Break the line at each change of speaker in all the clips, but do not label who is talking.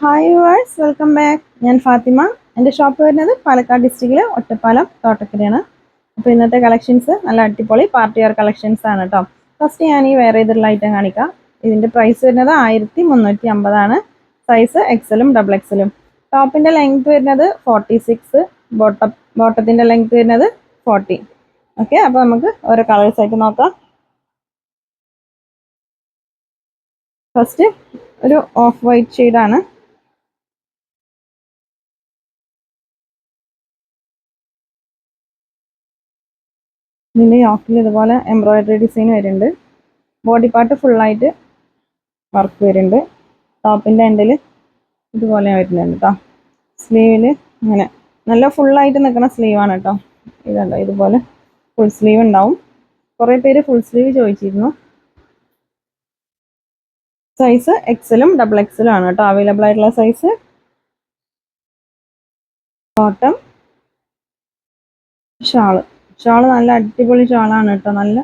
Hi viewers, welcome back. ഞാൻ ഫാത്തിമ. എൻ്റെ shop വരുന്നത് പാലക്കാട് ഡിസ്ട്രിക്റ്റിലെ ഒറ്റപ്പാലം തോട്ടക്കരയാണ്. അപ്പോൾ ഇന്നത്തെ കളക്ഷൻസ് നല്ല അടിപൊളി പാർട്ടി വെയർ കളക്ഷൻസ് ആണ് കേട്ടോ. ഫസ്റ്റ് ഞാൻ ഈ വെയർ ചെയ്തിട്ടുള്ള ഐറ്റം കാണിക്കാം. ഇതിൻ്റെ പ്രൈസ് വരുന്നത് 1350 സൈസ് എക്സലും ഡബിൾ എക്സലും. ടോപ്പിൻ്റെ ലെങ്ത് വരുന്നത് 46, ബോട്ടത്തിൻ്റെ ലെങ്ത് വരുന്നത് 40. ഓക്കെ, അപ്പോൾ നമുക്ക് ഓരോ കളേഴ്സ് ആയിട്ട് നോക്കാം. ഫസ്റ്റ് ഒരു ഓഫ് വൈറ്റ് ഷെയ്ഡാണ്. ഇതിൻ്റെ യോക്കിൽ ഇതുപോലെ എംബ്രോയിഡറി ഡിസൈൻ വരുന്നുണ്ട്. ബോഡി പാർട്ട് ഫുള്ളായിട്ട് വർക്ക് വരുന്നുണ്ട്. ടോപ്പിൻ്റെ എൻഡിൽ ഇതുപോലെ വരുന്നുണ്ട് കേട്ടോ. സ്ലീവിൽ അങ്ങനെ നല്ല ഫുള്ളായിട്ട് നിൽക്കുന്ന സ്ലീവാണ് കേട്ടോ. ഇതുണ്ടോ, ഇതുപോലെ ഫുൾ സ്ലീവ് ഉണ്ടാവും. കുറേ പേര് ഫുൾ സ്ലീവ് ചോദിച്ചിരുന്നു. സൈസ് എക്സലും ഡബിൾ എക്സലും ആണ് കേട്ടോ അവൈലബിൾ ആയിട്ടുള്ള സൈസ്. ബോട്ടം ഷാള് നല്ല അടിപൊളി ഷാളാണ് കേട്ടോ. നല്ല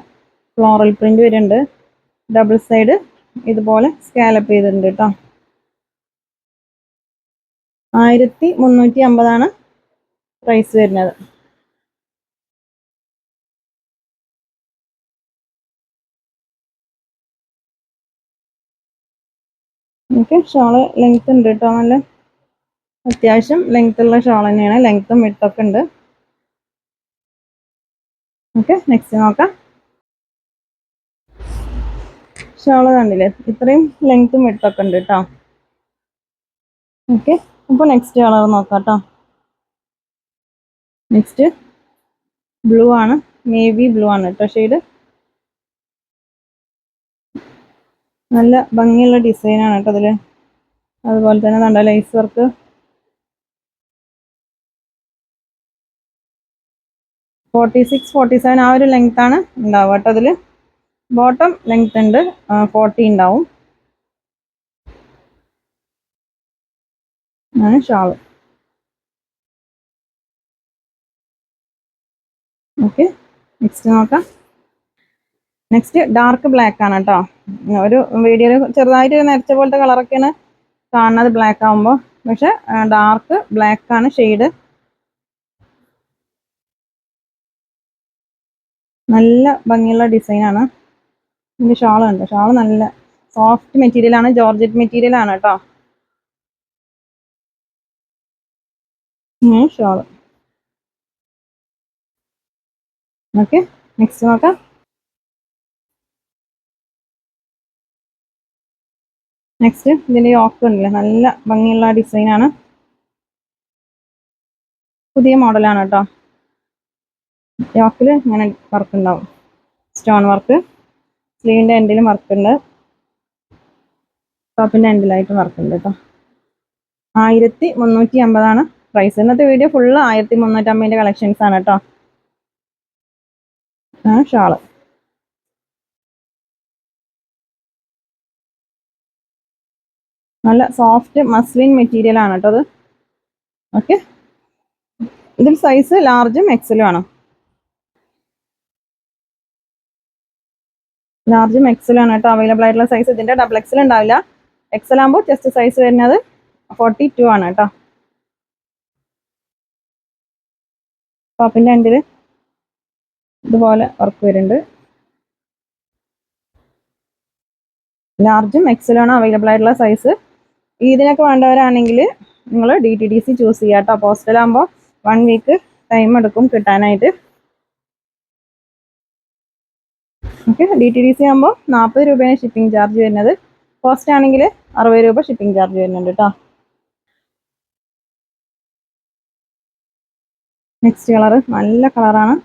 ഫ്ലോറൽ പ്രിന്റ് വരുന്നുണ്ട്. ഡബിൾ സൈഡ് ഇതുപോലെ സ്കാലപ്പ് ചെയ്തിട്ടുണ്ട് കേട്ടോ. 1350 പ്രൈസ് വരുന്നത്. ഓക്കെ, ഷാള് ലെങ്ത് ഉണ്ട് കേട്ടോ. നല്ല അത്യാവശ്യം ലെങ്ത് ഉള്ള ഷാൾ തന്നെയാണ്. ലെങ്ത്തും വിഡ്ത്തൊക്കെ ഉണ്ട്. ഓക്കെ, നെക്സ്റ്റ് നോക്കാം. ഷാള് കണ്ടില്ലേ, ഇത്രയും ലെങ്ത്തും വിഡ്ത്തൊക്കെ ഉണ്ട് കേട്ടോ. ഓക്കെ, അപ്പോൾ നെക്സ്റ്റ് കളർ നോക്കാം കേട്ടോ. നെക്സ്റ്റ് ബ്ലൂ ആണ്, നേവി ബ്ലൂ ആണ് കേട്ടോ ഷെയ്ഡ്. നല്ല ഭംഗിയുള്ള ഡിസൈനാണ് കേട്ടോ അതിൽ. അതുപോലെ തന്നെ നല്ല ലൈസ് വർക്ക്. ഫോർട്ടി 47 ആ ഒരു ലെങ്ത് ആണ് ഉണ്ടാവുക കേട്ടോ അതിൽ. ബോട്ടം ലെങ്ത് ഉണ്ട് 40 ഉണ്ടാവും. ആണ് ഷാള്. ഓക്കെ, നെക്സ്റ്റ് നോക്കാം. നെക്സ്റ്റ് ഡാർക്ക് ബ്ലാക്ക് ആണ് കേട്ടോ. ഒരു വീഡിയോയിൽ ചെറുതായിട്ട് നരച്ച പോലത്തെ കളറൊക്കെയാണ് കാണുന്നത് ബ്ലാക്ക് ആകുമ്പോൾ. പക്ഷെ ഡാർക്ക് ബ്ലാക്ക് ആണ് ഷെയ്ഡ്. നല്ല ഭംഗിയുള്ള ഡിസൈനാണ്. ഇതിൻ്റെ ഷാൾ ഉണ്ട്. ഷാൾ നല്ല സോഫ്റ്റ് മെറ്റീരിയൽ ആണ്, ജോർജറ്റ് മെറ്റീരിയൽ ആണ് കേട്ടോ. ഷാൾ. ഓക്കെ, നെക്സ്റ്റ് നോക്കാം. നെക്സ്റ്റ് ഇതിൻ്റെ യോക്ക് ഉണ്ടല്ലേ, നല്ല ഭംഗിയുള്ള ഡിസൈനാണ്. പുതിയ മോഡലാണ് കേട്ടോ. യോക്കിൽ ഇങ്ങനെ വർക്ക് ഉണ്ടാവും, സ്റ്റോൺ വർക്ക്. സ്ലീവിൻ്റെ എൻഡിലും വർക്ക് ഉണ്ട്. ടോപ്പിൻ്റെ എൻഡിലായിട്ട് വർക്ക് ഉണ്ട് കേട്ടോ. 1350 പ്രൈസ്. ഇന്നത്തെ വീഡിയോ ഫുള്ള് 1350 കളക്ഷൻസ് ആണ് കേട്ടോ. ഷാള് നല്ല സോഫ്റ്റ് മസ്ലിൻ മെറ്റീരിയൽ ആണ് കേട്ടോ അത്. ഓക്കെ, ഇതിൽ സൈസ് ലാർജും എക്സലും ആണ്. ലാർജും എക്സലും ആണ് കേട്ടോ അവൈലബിൾ ആയിട്ടുള്ള സൈസ്. ഇതിൻ്റെ ഡബിൾ എക്സൽ ഉണ്ടാവില്ല. എക്സൽ ആകുമ്പോൾ ചെസ്റ്റ് സൈസ് വരുന്നത് 42 ആണ് കേട്ടോ. ടോപ്പിൻ്റെ എൻഡിൽ ഇതുപോലെ വർക്ക് വരുന്നുണ്ട്. ലാർജും എക്സലും ആണ് അവൈലബിൾ ആയിട്ടുള്ള സൈസ്. ഇതിനൊക്കെ വേണ്ടവരാണെങ്കിൽ നിങ്ങൾ DTDC ചൂസ് ചെയ്യുക കേട്ടോ. പോസ്റ്റലാകുമ്പോൾ 1 വീക്ക് ടൈം എടുക്കും കിട്ടാനായിട്ട്. ഓക്കെ, DTDC ആകുമ്പോൾ 40 രൂപയാണ് ഷിപ്പിംഗ് ചാർജ് വരുന്നത്. പോസ്റ്റ് ആണെങ്കിൽ 60 രൂപ ഷിപ്പിംഗ് ചാർജ് വരുന്നുണ്ട് കേട്ടോ. നെക്സ്റ്റ് കളർ നല്ല കളറാണ്.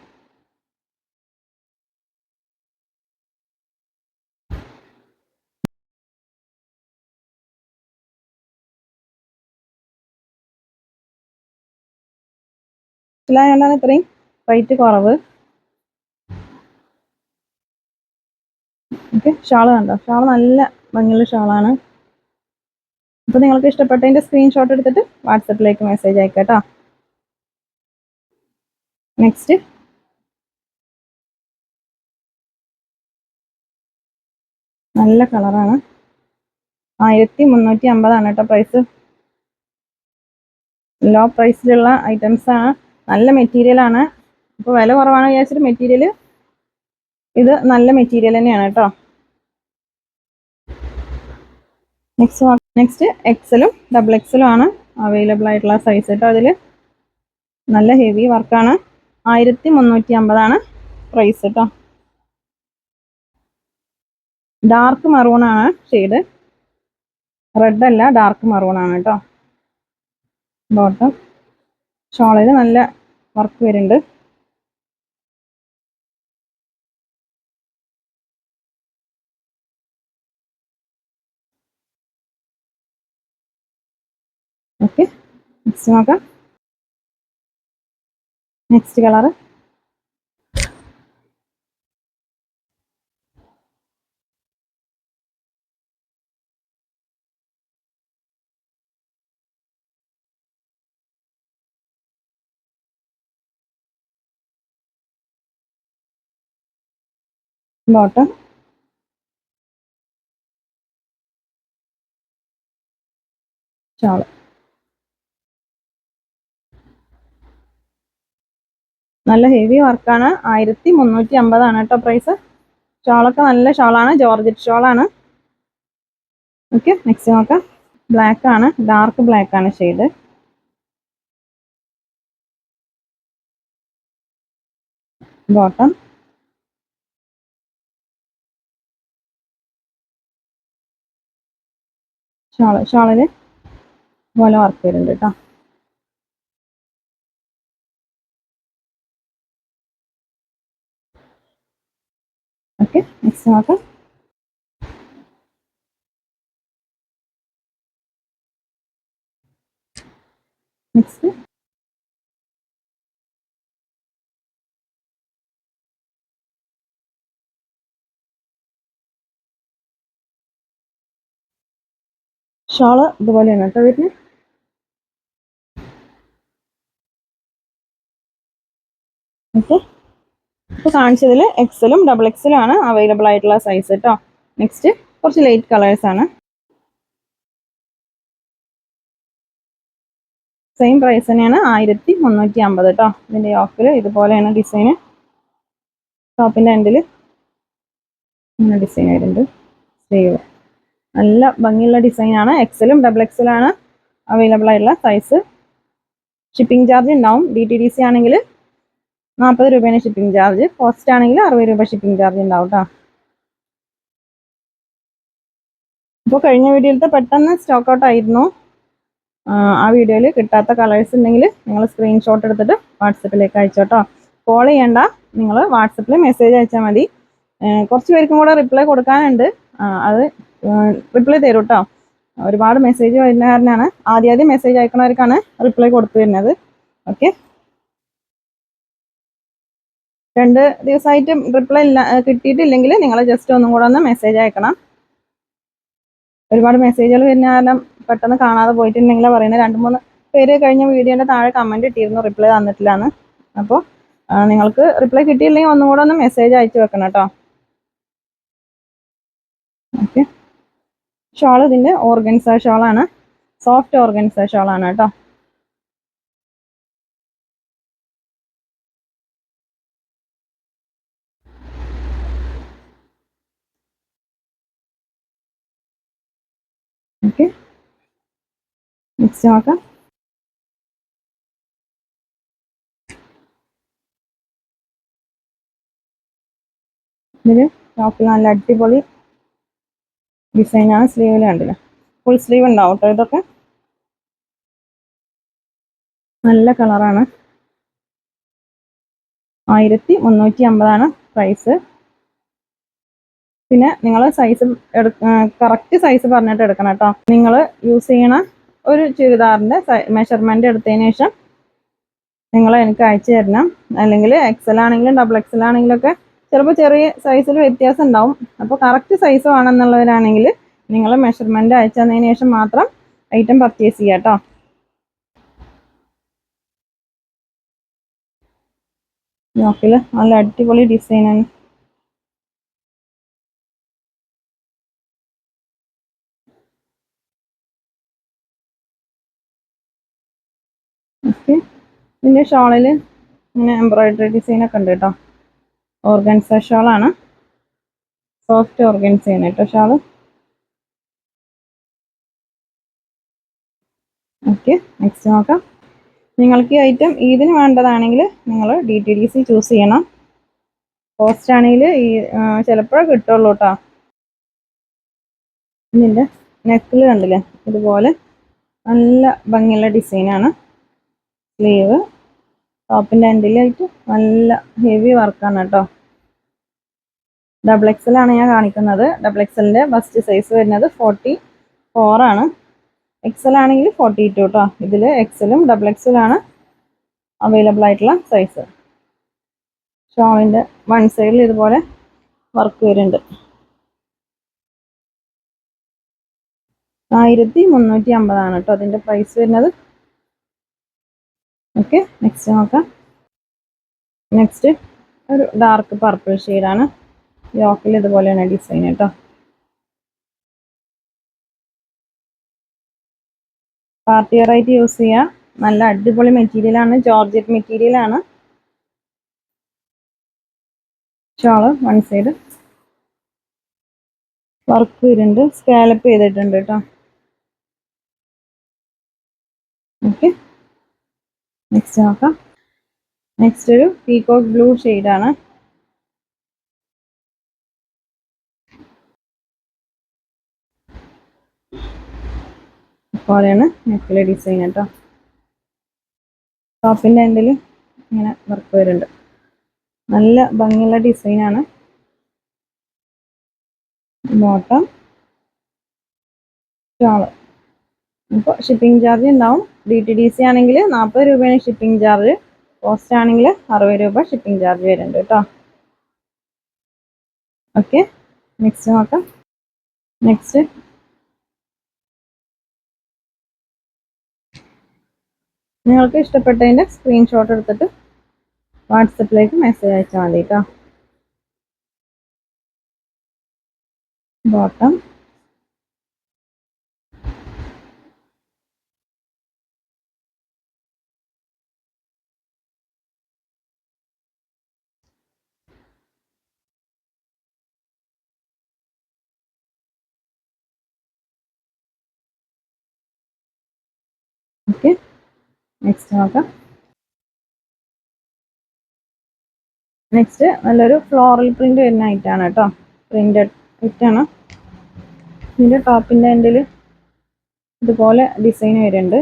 മനസ്സിലായതുകൊണ്ടാണ് ഇത്രയും റേറ്റ് കുറവ്. ഓക്കെ, ഷാള് കണ്ടോ, ഷാള് നല്ല ഭംഗിയുള്ള ഷാളാണ്. അപ്പോൾ നിങ്ങൾക്ക് ഇഷ്ടപ്പെട്ടതിൻ്റെ സ്ക്രീൻഷോട്ട് എടുത്തിട്ട് വാട്സപ്പിലേക്ക് മെസ്സേജ് അയക്കാം കേട്ടോ. നെക്സ്റ്റ് നല്ല കളറാണ്. 1350 കേട്ടോ പ്രൈസ്. ലോ പ്രൈസിലുള്ള ഐറ്റംസ് ആണ്. നല്ല മെറ്റീരിയൽ ആണ്. അപ്പോൾ വില കുറവാണ് വിചാരിച്ചിട്ട് മെറ്റീരിയൽ ഇത് നല്ല മെറ്റീരിയൽ തന്നെയാണ് കേട്ടോ. നെക്സ്റ്റ് എക്സലും ഡബിൾ എക്സലും ആണ് അവൈലബിൾ ആയിട്ടുള്ള സൈസ് കേട്ടോ. അതിൽ നല്ല ഹെവി വർക്കാണ്. 1350 പ്രൈസ് കേട്ടോ. ഡാർക്ക് മറൂൺ ആണ് ഷെയ്ഡ്. റെഡ് അല്ല, ഡാർക്ക് മറൂൺ ആണ് കേട്ടോ. ബോട്ടം ഷോളിൽ നല്ല വർക്ക് വരുന്നുണ്ട്. ഓക്കെ, നെക്സ്റ്റ് നോക്കാം. Next colour bottom shawl. നല്ല ഹെവി വർക്കാണ്. 1350 കേട്ടോ പ്രൈസ്. ഷോളൊക്കെ നല്ല ഷോളാണ്, ജോർജറ്റ് ഷോളാണ്. ഓക്കെ, നെക്സ്റ്റ് നോക്കാം. ബ്ലാക്ക് ആണ്, ഡാർക്ക് ബ്ലാക്ക് ആണ് ഷെയ്ഡ്. ബോട്ടം ഷോളില് പോലെ വർക്ക് വരുന്നുണ്ട് കേട്ടോ. ഓക്കെ, നെക്സ്റ്റ് നോക്കാം. നെക്സ്റ്റ് ഷോള് ഇതുപോലെയാണ് കേട്ടോ വരുന്നത്. ഓക്കെ, ഇപ്പോൾ കാണിച്ചതിൽ എക്സലും ഡബിൾ എക്സലും ആണ് അവൈലബിൾ ആയിട്ടുള്ള സൈസ് കേട്ടോ. നെക്സ്റ്റ് കുറച്ച് ലൈറ്റ് കളേഴ്സ് ആണ്. സെയിം പ്രൈസ് തന്നെയാണ്, 1350 കേട്ടോ. ഇതിന്റെ യോക്കിൽ ഇതുപോലെയാണ് ഡിസൈന്. ടോപ്പിന്റെ എൻഡിൽ ഇങ്ങനെ ഡിസൈൻ വരുന്നുണ്ട്. സ്ലീവ് നല്ല ഭംഗിയുള്ള ഡിസൈനാണ്. എക്സലും ഡബിൾ എക്സലും ആണ് അവൈലബിൾ ആയിട്ടുള്ള സൈസ്. ഷിപ്പിംഗ് ചാർജ് ഉണ്ടാവും. DTDC ആണെങ്കിൽ 40 രൂപയാണ് ഷിപ്പിംഗ് ചാർജ്. പോസ്റ്റ് ആണെങ്കിൽ 60 രൂപ ഷിപ്പിംഗ് ചാർജ് ഉണ്ടാവും കേട്ടോ. ഇപ്പോൾ കഴിഞ്ഞ വീഡിയോയിലത്തെ പെട്ടെന്ന് സ്റ്റോക്ക് ഔട്ട് ആയിരുന്നു. ആ വീഡിയോയിൽ കിട്ടാത്ത കളേഴ്സ് ഉണ്ടെങ്കിൽ നിങ്ങൾ സ്ക്രീൻഷോട്ട് എടുത്തിട്ട് വാട്സപ്പിലേക്ക് അയച്ചോട്ടോ. കോൾ ചെയ്യണ്ട, നിങ്ങൾ വാട്സപ്പിൽ മെസ്സേജ് അയച്ചാൽ മതി. കുറച്ച് പേർക്കും കൂടെ റിപ്ലൈ കൊടുക്കാനുണ്ട്. അത് റിപ്ലൈ തരും കേട്ടോ. ഒരുപാട് മെസ്സേജ് വരുന്ന കാരണമാണ്. ആദ്യം മെസ്സേജ് അയക്കുന്നവർക്കാണ് റിപ്ലൈ കൊടുത്തു വരുന്നത്. ഓക്കെ, 2 ദിവസമായിട്ട് റിപ്ലൈ കിട്ടിയിട്ടില്ലെങ്കിൽ നിങ്ങൾ ജസ്റ്റ് ഒന്നും കൂടെ ഒന്ന് മെസ്സേജ് അയക്കണം. ഒരുപാട് മെസ്സേജുകൾ വരുന്ന കാരണം പെട്ടെന്ന് കാണാതെ പോയിട്ടുണ്ടെങ്കിൽ പറയുന്നത്. 2-3 പേര് കഴിഞ്ഞ വീഡിയോന്റെ താഴെ കമന്റ് ഇട്ടിരുന്നു റിപ്ലൈ തന്നിട്ടില്ലാന്ന്. അപ്പോൾ നിങ്ങൾക്ക് റിപ്ലൈ കിട്ടിയില്ലെങ്കിൽ ഒന്നും കൂടെ ഒന്ന് മെസ്സേജ് അയച്ചു വെക്കണം കേട്ടോ. ഓക്കെ, ഷോൾ ഇതിന്റെ ഓർഗൻസ ഷോളാണ്. സോഫ്റ്റ് ഓർഗൻസ ഷോളാണ് കേട്ടോ. ഓക്കെ, നെക്സ്റ്റ് നോക്കാം. ഇതില് ടോപ്പിൽ നല്ല അടിപൊളി ഡിസൈനാണ്. സ്ലീവിൽ കണ്ടില്ല, ഫുൾ സ്ലീവ് ഉണ്ടാവും കേട്ടോ. ഇതൊക്കെ നല്ല കളറാണ്. 1350 പ്രൈസ്. പിന്നെ നിങ്ങൾ സൈസ് കറക്റ്റ് സൈസ് പറഞ്ഞിട്ട് എടുക്കണം കേട്ടോ. നിങ്ങൾ യൂസ് ചെയ്യണ ഒരു ചുരിദാറിന്റെ മെഷർമെന്റ് എടുത്തതിന് ശേഷം നിങ്ങൾ എനിക്ക് അയച്ചു തരണം. അല്ലെങ്കിൽ എക്സൽ ആണെങ്കിലും ഡബിൾ എക്സൽ ആണെങ്കിലും ഒക്കെ ചിലപ്പോൾ ചെറിയ സൈസിൽ വ്യത്യാസം ഉണ്ടാവും. അപ്പോൾ കറക്റ്റ് സൈസ് വേണമെന്നുള്ളവരാണെങ്കിൽ നിങ്ങൾ മെഷർമെന്റ് അയച്ചു തന്നതിന് ശേഷം മാത്രം ഐറ്റം പർച്ചേസ് ചെയ്യാം കേട്ടോ. നോക്കില്ല, നല്ല അടിപൊളി ഡിസൈനാണ്. ഓക്കെ, ഇതിൻ്റെ ഷോളിൽ ഇങ്ങനെ എംബ്രോയിഡറി ഡിസൈനൊക്കെ ഉണ്ട് കേട്ടോ. ഓർഗൻസ ഷോളാണ്, സോഫ്റ്റ് ഓർഗൻസയാണ് കേട്ടോ ഷോള്. ഓക്കെ, നെക്സ്റ്റ് നോക്കാം. നിങ്ങൾക്ക് ഈ ഐറ്റം ഇതിന് വേണ്ടതാണെങ്കിൽ നിങ്ങൾ DTDC ചൂസ് ചെയ്യണം. കോസ്റ്റ് ആണെങ്കിൽ ഈ ചിലപ്പോഴേ കിട്ടുള്ളൂ കേട്ടോ. ഇതിൻ്റെ നെക്കിൽ കണ്ടില്ലേ, ഇതുപോലെ നല്ല ഭംഗിയുള്ള ഡിസൈനാണ്. സ്ലീവ് ടോപ്പിൻ്റെ എൻഡിലായിട്ട് നല്ല ഹെവി വർക്കാണ് കേട്ടോ. XXL ആണ് ഞാൻ കാണിക്കുന്നത്. XXLൻ്റെ ഫസ്റ്റ് സൈസ് വരുന്നത് 44 ആണ്. XL ആണെങ്കിൽ 42 കേട്ടോ. ഇതിൽ XLും XXL ആണ് അവൈലബിൾ ആയിട്ടുള്ള സൈസ്. ഷോളിൻ്റെ വൺ സൈഡിൽ ഇതുപോലെ വർക്ക് വരുന്നുണ്ട്. 1350 ആണ് കേട്ടോ അതിൻ്റെ പ്രൈസ് വരുന്നത്. ഓക്കെ, നെക്സ്റ്റ് നോക്കാം. നെക്സ്റ്റ് ഒരു ഡാർക്ക് പർപ്പിൾ ഷെയ്ഡാണ്. യോക്കിൽ ഇതുപോലെയാണ് ഡിസൈൻ കേട്ടോ. പാർട്ടി വെയർ ആയിട്ട് യൂസ് ചെയ്യാം. നല്ല അടിപൊളി മെറ്റീരിയലാണ്, ജോർജറ്റ് മെറ്റീരിയലാണ്. ഷോള് വൺ സൈഡ് വർക്ക് വരുന്നുണ്ട്, സ്കാലപ്പ് ചെയ്തിട്ടുണ്ട് കേട്ടോ. ഓക്കെ, നെക്സ്റ്റ് നോക്കാം. നെക്സ്റ്റ് ഒരു പീകോക്ക് ബ്ലൂ ഷെയ്ഡാണ്. ഇതുപോലെയാണ് നെക്കിലെ ഡിസൈൻ കേട്ടോ. ടോപ്പിൻ്റെ എൻഡിൽ ഇങ്ങനെ വർക്ക് വരുന്നുണ്ട്. നല്ല ഭംഗിയുള്ള ഡിസൈനാണ്. Bottom shawl. അപ്പോൾ ഷിപ്പിംഗ് ചാർജ് ഉണ്ടാവും. DTDC ആണെങ്കിൽ 40 രൂപയാണ് ഷിപ്പിംഗ് ചാർജ്. കോസ്റ്റ് ആണെങ്കിൽ 60 രൂപ ഷിപ്പിംഗ് ചാർജ് വരുന്നുണ്ട് കേട്ടോ. ഓക്കെ, നെക്സ്റ്റ് നോക്കാം. നെക്സ്റ്റ് നിങ്ങൾക്ക് ഇഷ്ടപ്പെട്ടതിൻ്റെ സ്ക്രീൻഷോട്ട് എടുത്തിട്ട് വാട്സപ്പിലേക്ക് മെസ്സേജ് അയച്ചാൽ മതി കേട്ടോ. ബോട്ടം ഓക്കെ, നെക്സ്റ്റ് നോക്കാം. നെക്സ്റ്റ് നല്ലൊരു ഫ്ലോറൽ പ്രിന്റ് വരുന്ന ഐറ്റാണ് കേട്ടോ. പ്രിന്റഡ് ഐറ്റാണ്. ഇതിൻ്റെ ടോപ്പിൻ്റെ എൻഡിൽ ഇതുപോലെ ഡിസൈൻ വരുന്നുണ്ട്.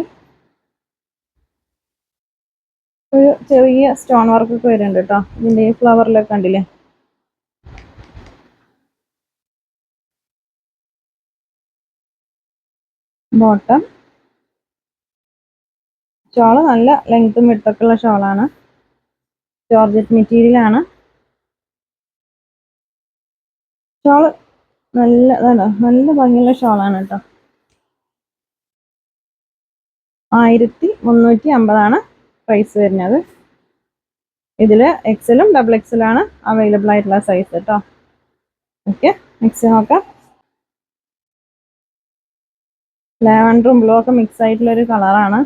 ഒരു ചെറിയ സ്റ്റോൺ വർക്ക് ഒക്കെ വരുന്നുണ്ട് കേട്ടോ. ഇതിൻ്റെ ഈ ഫ്ലവറിലൊക്കെ കണ്ടില്ലേ. ബോട്ടം ഷോള് നല്ല ലെങ്ത്തും വിഡ്ത്തൊക്കെ ഉള്ള ഷോളാണ്. ജോർജറ്റ് മെറ്റീരിയലാണ്. ഷോള് നല്ല ഭംഗിയുള്ള ഷോളാണ് കേട്ടോ. 1350 പ്രൈസ് വരുന്നത്. ഇതിൽ XLും XXL ആണ് അവൈലബിൾ ആയിട്ടുള്ള സൈസ് കേട്ടോ. ഓക്കെ, നെക്സ്റ്റ് നോക്കാം. ലാവൻഡറും ബ്ലൂ ഒക്കെ മിക്സ് ആയിട്ടുള്ള ഒരു കളറാണ്.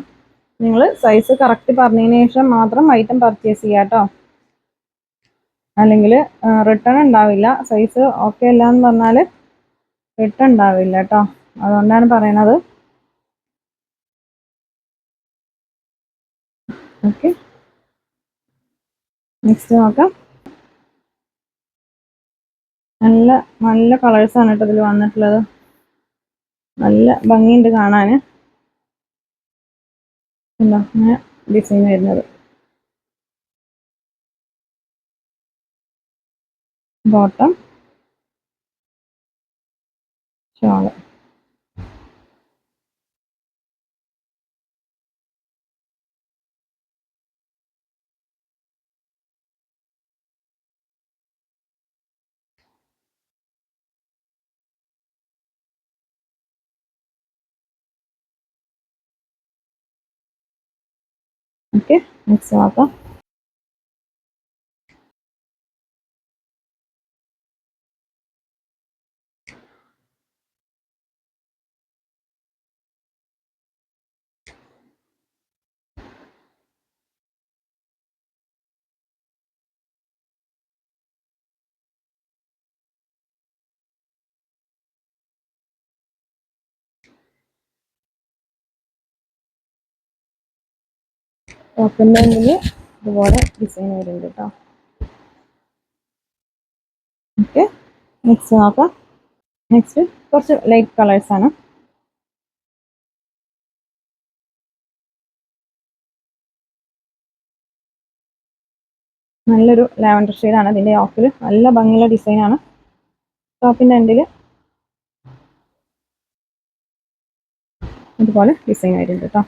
നിങ്ങൾ സൈസ് കറക്റ്റ് പറഞ്ഞതിന് ശേഷം മാത്രം ഐറ്റം പർച്ചേസ് ചെയ്യുക കേട്ടോ. അല്ലെങ്കിൽ റിട്ടേൺ ഉണ്ടാവില്ല. സൈസ് ഓക്കെ അല്ല എന്ന് പറഞ്ഞാൽ റിട്ടേൺ ഉണ്ടാവില്ല കേട്ടോ. അതുകൊണ്ടാണ് പറയണത്. ഓക്കെ, നെക്സ്റ്റ് നോക്കാം. നല്ല നല്ല കളേഴ്സാണ് കേട്ടോ ഇതിൽ വന്നിട്ടുള്ളത്. നല്ല ഭംഗിയുണ്ട് കാണാൻ. എന്താ അങ്ങനെ ഡിസൈൻ വരുന്നത്. Bottom shawl. ഓക്കെ, നെക്സ്റ്റ് നോക്കാം. ടോപ്പിൻ്റെ എൻഡിൽ ഇതുപോലെ ഡിസൈൻ വരുന്നുണ്ട് കേട്ടോ. ഓക്കെ, നെക്സ്റ്റ് നോക്കാം. നെക്സ്റ്റ് കുറച്ച് ലൈറ്റ് കളേഴ്സാണ്. നല്ലൊരു ലാവൻഡർ ഷെയ്ഡാണ് ഇതിൻ്റെ ഓഫിൽ. നല്ല ഭംഗിയുള്ള ഡിസൈനാണ്. ടോപ്പിൻ്റെ എൻഡിൽ ഇതുപോലെ ഡിസൈൻ വരുന്നുണ്ട് കേട്ടോ.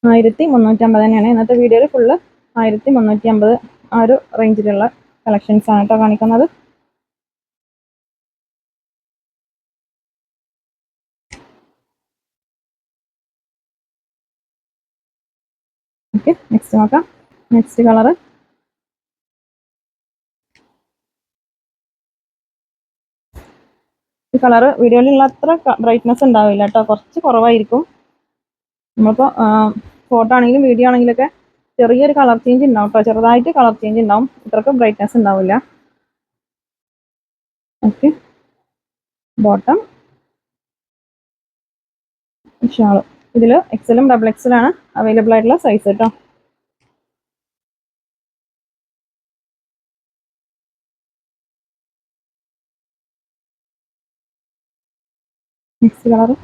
1350 തന്നെയാണ്. ഇന്നത്തെ വീഡിയോയിൽ ഫുള്ള് 1350 ആ ഒരു റേഞ്ചിലുള്ള കളക്ഷൻസ് ആണ് കേട്ടോ കാണിക്കുന്നത്. ഓക്കെ, നെക്സ്റ്റ് നോക്കാം. നെക്സ്റ്റ് കളറ് ഈ കളറ് വീഡിയോയിലുള്ള അത്ര ബ്രൈറ്റ്നെസ് ഉണ്ടാവില്ല കേട്ടോ, കുറച്ച് കുറവായിരിക്കും. നമ്മളിപ്പോൾ ഫോട്ടോ ആണെങ്കിലും വീഡിയോ ആണെങ്കിലൊക്കെ ചെറിയൊരു കളർ ചേഞ്ച് ഉണ്ടാവും കേട്ടോ, ചെറുതായിട്ട് കളർ ചേഞ്ച് ഉണ്ടാവും, ഇത്രയ്ക്ക് ബ്രൈറ്റ്നെസ് ഉണ്ടാവില്ല. ഓക്കെ, ബോട്ടം ഷാള് ഇതിൽ എക്സലും ഡബിൾ എക്സലാണ് അവൈലബിൾ ആയിട്ടുള്ള സൈസ് കേട്ടോ. നെക്സ്റ്റ് കളറ്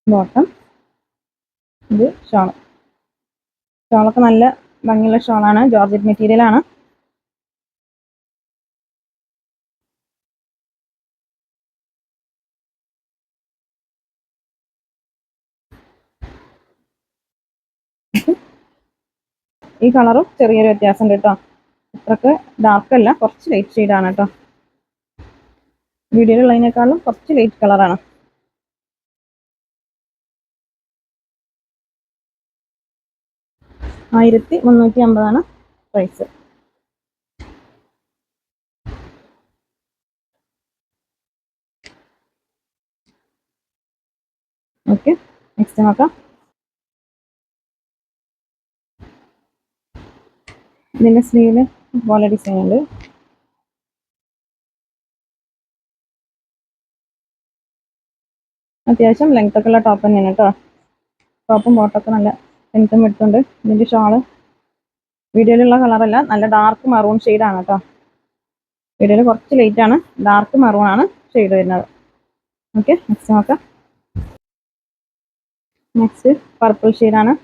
ബോട്ടം, ഇത് ഷാള്. ഷാളൊക്കെ നല്ല ഭംഗിയുള്ള ഷാളാണ്, ജോർജറ്റ് മെറ്റീരിയൽ ആണ്. ഈ കളറും ചെറിയൊരു വ്യത്യാസം ഉണ്ട് കേട്ടോ, അത്രക്ക് ഡാർക്ക് അല്ല, കുറച്ച് ലൈറ്റ് ഷെയ്ഡാണ് കേട്ടോ. വീഡിയോയിലുള്ളതിനേക്കാളും കുറച്ച് ലൈറ്റ് കളറാണ്. $1350 പ്രൈസ്. ഓക്കെ, നെക്സ്റ്റ് നോക്കാം. ഇതിൻ്റെ സ്ലീവിൽ ഇതുപോലെ ഡിസൈൻ ഉണ്ട്. അത്യാവശ്യം ലെങ്ത് ഒക്കെ ഉള്ള ടോപ്പ് തന്നെയാണ് കേട്ടോ. ടോപ്പും ബോട്ടൊക്കെ നല്ല ലെങ്ത്തും എടുത്തുണ്ട്. ഇതിൻ്റെ ഷാള് വീഡിയോയിലുള്ള കളറല്ല, നല്ല ഡാർക്ക് മറൂൺ ഷെയ്ഡാണ് കേട്ടോ. വീഡിയോയിൽ കുറച്ച് ലൈറ്റ് ആണ്, ഡാർക്ക് മറൂൺ ആണ് ഷെയ്ഡ് വരുന്നത്. ഓക്കെ, നെക്സ്റ്റ് നോക്കാം. നെക്സ്റ്റ് പർപ്പിൾ ഷെയ്ഡാണ്.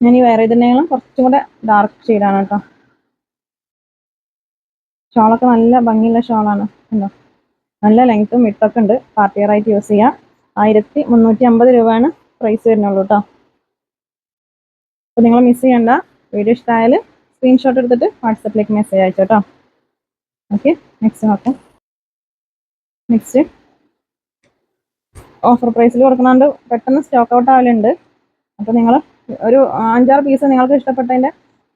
ഞാൻ ഈ വേറെ ഇതിനേക്കാളും കുറച്ചും കൂടെ ഡാർക്ക് ഷെയ്ഡാണ് കേട്ടോ. ഷാളൊക്കെ നല്ല ഭംഗിയുള്ള ഷാളാണ് കേട്ടോ, നല്ല ലെങ്ത്തും വിട്ടൊക്കെ ഉണ്ട്, പാർട്ടി വെയർ ആയിട്ട് യൂസ് ചെയ്യാം. $1350 പ്രൈസ് വരുന്നുള്ളൂ കേട്ടോ. അപ്പോൾ നിങ്ങൾ മിസ് ചെയ്യണ്ട. വീഡിയോ ഇഷ്ടമായാൽ സ്ക്രീൻഷോട്ട് എടുത്തിട്ട് വാട്സപ്പിലേക്ക് മെസ്സേജ് അയച്ചോ കേട്ടോ. ഓക്കെ, നെക്സ്റ്റ് നോക്കാം. നെക്സ്റ്റ് ഓഫർ പ്രൈസിൽ കൊടുക്കുന്നുണ്ട്, പെട്ടെന്ന് സ്റ്റോക്ക് ഔട്ട് ആവലുണ്ട്. അപ്പോൾ നിങ്ങൾ ഒരു 5-6 പീസ് നിങ്ങൾക്ക് ഇഷ്ടപ്പെട്ടതിൻ്റെ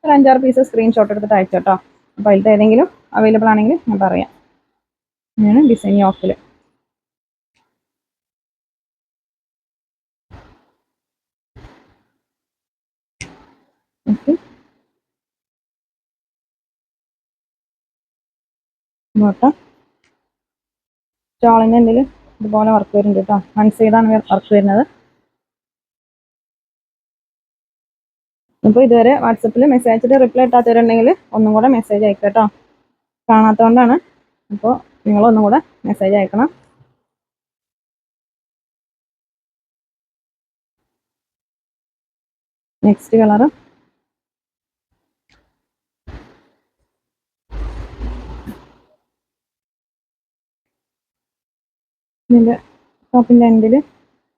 ഒരു 5-6 പീസ് സ്ക്രീൻഷോട്ട് എടുത്തിട്ട് അയച്ചോ കേട്ടോ. അപ്പോൾ അതിലത്തെ ഏതെങ്കിലും അവൈലബിൾ ആണെങ്കിൽ ഞാൻ പറയാം. ഇങ്ങനെയാണ് ഡിസൈൻ ഓഫിൽ. ഓക്കെ, ബോട്ടം ഷാളിൻ്റെ എന്തെങ്കിലും ഇതുപോലെ വർക്ക് വരുന്നുണ്ട് കേട്ടോ. 1 സൈഡാണ് വർക്ക് വരുന്നത്. അപ്പോൾ ഇതുവരെ വാട്സപ്പിൽ മെസ്സേജ് അയച്ചിട്ട് റിപ്ലൈ ഇട്ടാത്തവരുണ്ടെങ്കിൽ ഒന്നും കൂടെ മെസ്സേജ് അയക്കാം കേട്ടോ. കാണാത്തതുകൊണ്ടാണ്. അപ്പോൾ നിങ്ങളൊന്നും കൂടെ മെസ്സേജ് അയക്കണം. നെക്സ്റ്റ് കളറ് ഇതിൻ്റെ ടോപ്പിൻ്റെ എൻഡിൽ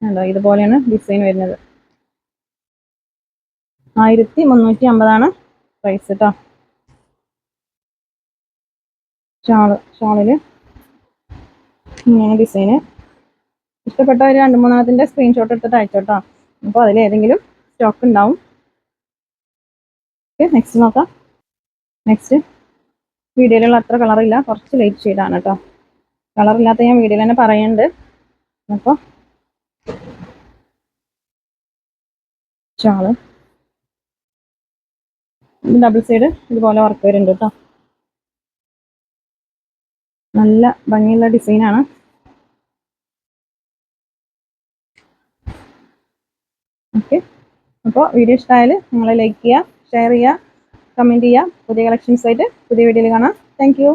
ഉണ്ടോ ഇതുപോലെയാണ് ഡിസൈൻ വരുന്നത്. 1350 പ്രൈസ് കേട്ടോ. ഷാളിൽ ഇങ്ങനെ ഡിസൈന്. ഇഷ്ടപ്പെട്ട ഒരു 2-3 സ്ക്രീൻഷോട്ട് എടുത്തിട്ട് അയച്ചോട്ടോ. അപ്പോൾ അതിലേതെങ്കിലും സ്റ്റോക്ക് ഉണ്ടാവും. ഓക്കെ, നെക്സ്റ്റ് നോക്കാം. നെക്സ്റ്റ് വീഡിയോയിലുള്ള അത്ര കളറില്ല, കുറച്ച് ലൈറ്റ് ഷെയ്ഡാണ് കേട്ടോ. കളറില്ലാത്ത ഞാൻ വീഡിയോയിൽ തന്നെ പറയുന്നുണ്ട്. അപ്പോൾ ഷാള് ഡബിൾ സൈഡ് ഇതുപോലെ വർക്ക് വരുന്നുണ്ട് കേട്ടോ. നല്ല ഭംഗിയുള്ള ഡിസൈനാണ്. ഓക്കെ, അപ്പോൾ വീഡിയോ ഇഷ്ടമായാൽ നിങ്ങൾ ലൈക്ക് ചെയ്യുക, ഷെയർ ചെയ്യുക, കമൻറ്റ് ചെയ്യുക. പുതിയ കളക്ഷൻസ് ആയിട്ട് പുതിയ വീഡിയോയിൽ കാണാം. Thank you.